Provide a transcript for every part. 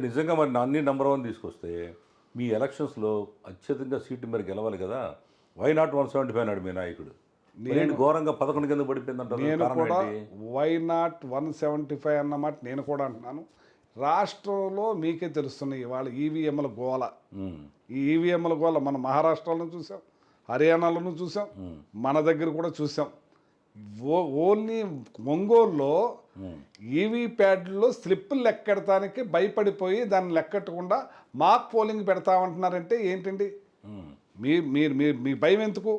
నిజంగా మరి అన్ని నంబర్ 1 తీసుకొస్తే మీ ఎలక్షన్స్‌లో అత్యధికంగా సీట్లు మీరు గెలవాలి కదా! వై నాట్ 175 అన్నాడు మీ నాయకుడు. మరేంటి ఘోరంగా 11 కింద పడిపోయిందంటారు. నేను కారణం కూడా ఏంటి? వై నాట్ 175 అన్నమాట నేను కూడా అంటున్నాను. రాష్ట్రంలో మీకే తెలుస్తున్నాయి ఇవాళ ఈవీఎంల గోల. హ్మ్. ఈ ఈవీఎంల గోల మన మహారాష్ట్రలో చూసాం, హర్యానాలోనూ చూసాం, మన దగ్గర కూడా చూసాం. ఓన్లీ ఒంగోలులో ఈవీ ప్యాడ్లో స్లిప్పులు లెక్కెడటానికి భయపడిపోయి దాన్ని లెక్కెట్టకుండా మాక్ పోలింగ్ పెడతామంటున్నారంటే ఏంటండి? హ్మ్. మీ భయం ఎందుకు?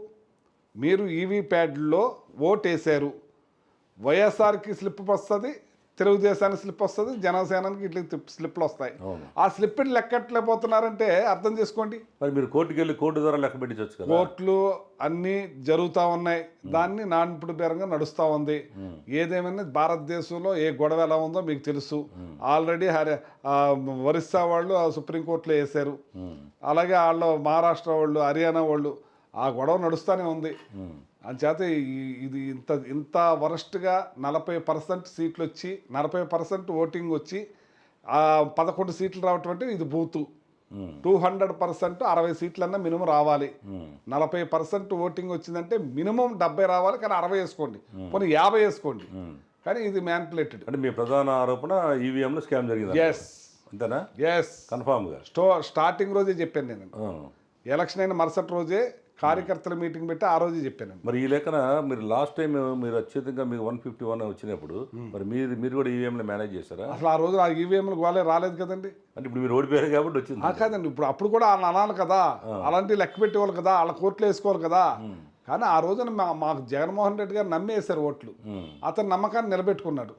మీరు ఈవీ ప్యాడ్లో ఓటేశారు, వైఎస్ఆర్కి స్లిప్ వస్తుంది, తెలుగుదేశానికి స్లిప్ వస్తుంది, జనసేనకి ఇట్లా స్లిప్లు వస్తాయి. అవును. ఆ స్లిప్ని లెక్కట్లేకపోతున్నారంటే అర్థం చేసుకోండి. మరి మీరు కోర్టుకెళ్ళి కోర్టు ద్వారా లెక్క పెట్టించొచ్చు కదా! కోర్టులు అన్నీ జరుగుతూ ఉన్నాయి, దాన్ని నాన్పుడిపేరంగా నడుస్తూ ఉంది. ఏదేమైనా భారతదేశంలో ఏ గొడవ ఎలా ఉందో మీకు తెలుసు. ఆల్రెడీ ఒరిస్సా వాళ్ళు సుప్రీంకోర్టులో వేశారు, అలాగే వాళ్ళు మహారాష్ట్ర వాళ్ళు, హర్యానా వాళ్ళు, ఆ గొడవ నడుస్తూనే ఉంది. అంచేత ఇది ఇంత వరస్ట్గా 40% సీట్లు వచ్చి 40% ఓటింగ్ వచ్చి 11 సీట్లు రావటం అంటే ఇది బూతు. 200% 60 సీట్లన్నా మినిమం రావాలి. 40% ఓటింగ్ వచ్చిందంటే మినిమం 70 రావాలి, కానీ 60 వేసుకోండి, పోనీ 50 వేసుకోండి. కానీ ఇది మ్యానిపులేటెడ్. అంటే మీ ప్రధాన ఆరోపణ ఈవీఎంలో స్కామ్ జరిగింది. ఎస్, అంతేనా? ఎస్, కన్ఫామ్గా స్టార్టింగ్ రోజే చెప్పాను నేను. ఎలక్షన్ అయిన మరుసటి రోజే కార్యకర్తల మీటింగ్ పెట్టి ఆ రోజే చెప్పాను. మరి ఈ లెక్కన మీరు లాస్ట్ టైం మీరు అత్యధికంగా మీకు 151 వచ్చినప్పుడు మరి మీరు కూడా ఈవీఎంలో మేనేజ్ చేశారా? అసలు ఆ రోజు ఆ ఈవీఎంలు గోలే రాలేదు కదండి. అంటే ఇప్పుడు మీరు ఓడిపోయారు కాబట్టి వచ్చింది కాదండి. అప్పుడు కూడా వాళ్ళని అనాలి కదా, అలాంటివి లెక్క పెట్టేవాళ్ళు కదా, వాళ్ళ కోర్టులో వేసుకోవాలి కదా. కానీ ఆ రోజున మాకు జగన్మోహన్ రెడ్డి గారు నమ్మేశారు ఓట్లు. అతను నమ్మకాన్ని నిలబెట్టుకున్నాడు.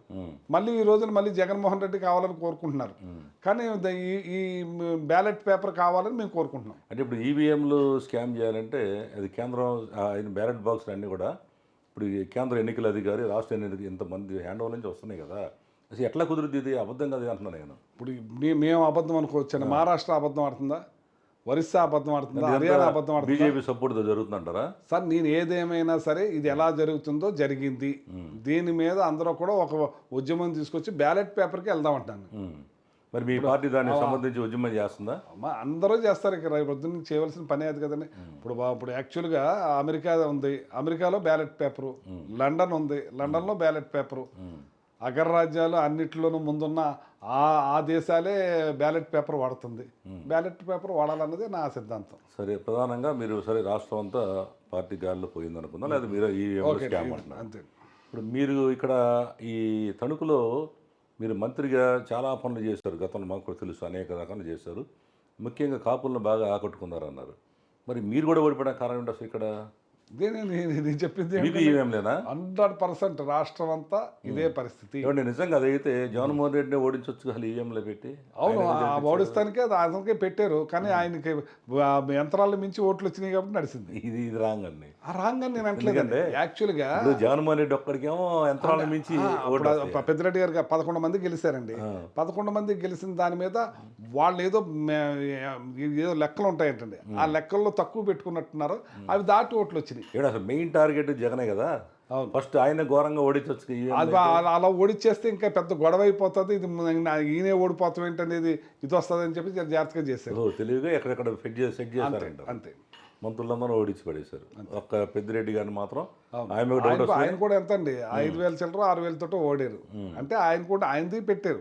మళ్ళీ ఈ రోజున మళ్ళీ జగన్మోహన్ రెడ్డి కావాలని కోరుకుంటున్నారు. కానీ ఈ బ్యాలెట్ పేపర్ కావాలని మేము కోరుకుంటున్నాం. అంటే ఇప్పుడు ఈవీఎంలు స్కామ్ చేయాలంటే అది కేంద్రం బ్యాలెట్ బాక్స్ అన్నీ కూడా ఇప్పుడు ఈ కేంద్ర ఎన్నికల అధికారి, రాష్ట్ర ఎన్నికల ఇంతమంది హ్యాండ్ ఓవర్ నుంచి వస్తున్నాయి కదా, అసలు ఎట్లా కుదురుద్ది? ఇది అబద్ధం కదా అంటున్నాను నేను. ఇప్పుడు మేము అబద్ధం అనుకోవచ్చండి. మహారాష్ట్ర అబద్ధం ఆడుతుందా? ఒరిస్సా అబద్ధం ఆడుతుందా? హర్యానా అబద్ధం ఆడుతుందా? బీజేపీ సపోర్ట్ జరుగుతుందంటారా? సార్, నేను ఏదేమైనా సరే ఇది ఎలా జరుగుతుందో జరిగింది. దీని మీద అందరూ కూడా ఒక ఉద్యమం తీసుకొచ్చి బ్యాలెట్ పేపర్కి వెళ్దామంటాను. మరి మీ పార్టీ దానికి సంబంధించి ఉద్యమం చేస్తుందా? అందరూ చేస్తారు. ఇక పొద్దున్న చేయవలసిన పని అది కదండి. ఇప్పుడు యాక్చువల్గా అమెరికా ఉంది, అమెరికాలో బ్యాలెట్ పేపరు. లండన్ ఉంది, లండన్లో బ్యాలెట్ పేపరు. అగ్రరాజ్యాలు అన్నిట్లోనూ ముందున్న ఆ దేశాలే బ్యాలెట్ పేపర్ వాడుతుంది. బ్యాలెట్ పేపర్ వాడాలన్నది నా సిద్ధాంతం. సరే, ప్రధానంగా మీరు రాష్ట్రం అంతా పార్టీ గాలిలో పోయింది అనుకుందాం, లేదా మీరు ఈ స్కామ్ అంటున్నారు. అంతే. ఇప్పుడు మీరు ఇక్కడ ఈ తణుకులో మీరు మంత్రిగా చాలా పనులు చేశారు. గతంలో మాకు కూడా తెలుసు, అనేక రకాలు చేశారు. ముఖ్యంగా కాపులను బాగా ఆకట్టుకున్నారన్నారు. మరి మీరు కూడా ఓడిపోవడానికి కారణం ఏంటి అసలు ఇక్కడ? నేను చెప్పింది మీకు ఈవీఎంలేనా? 100% రాష్ట్రం అంతా ఇదే పరిస్థితి. నిజంగా అదైతే జగన్మోహన్ రెడ్డిని ఓడించవచ్చు కదా ఈవీఎంలో పెట్టి. అవును, ఓడిస్తానికే అతనికే పెట్టారు, కానీ ఆయనకి యంత్రాల మించి ఓట్లు వచ్చినాయి కాబట్టి నడిచింది. ఇది రాంగ్ అండి. ఆ రాంగ్ అని నేను అంటలేదండి. యాక్చువల్గా జగన్మోహన్ రెడ్డి ఒక్కడికేమో యంత్రాల మించి పెద్దిరెడ్డి గారు 11 మంది గెలిచారండి. 11 మంది గెలిచిన దాని మీద వాళ్ళు ఏదో లెక్కలు ఉంటాయంటండి. ఆ లెక్కల్లో తక్కువ పెట్టుకున్నట్టున్నారు, అవి దాటి ఓట్లు వచ్చినాయి. అసలు మెయిన్ టార్గెట్ జగనే కదా. ఫస్ట్ ఆయన ఘోరంగా ఓడించవచ్చు. అలా ఓడిచ్చేస్తే ఇంకా పెద్ద గొడవ అయిపోతుంది. ఇది ఈయనే ఓడిపోతాం ఏంటనేది ఇది వస్తుంది అని చెప్పి జాగ్రత్తగా చేశారు. తెలివిగా ఎక్కడెక్కడ సెట్ చేశారంట. అంతే. మంత్రులందరూ ఓడించి పడేశారు. ఒక్క పెద్దిరెడ్డి గారిని మాత్రం ఆయన కూడా ఎంత అండి, 5,000 చిల్లర 6,000 తోటో ఓడారు. అంటే ఆయన కూడా ఆయనది పెట్టారు.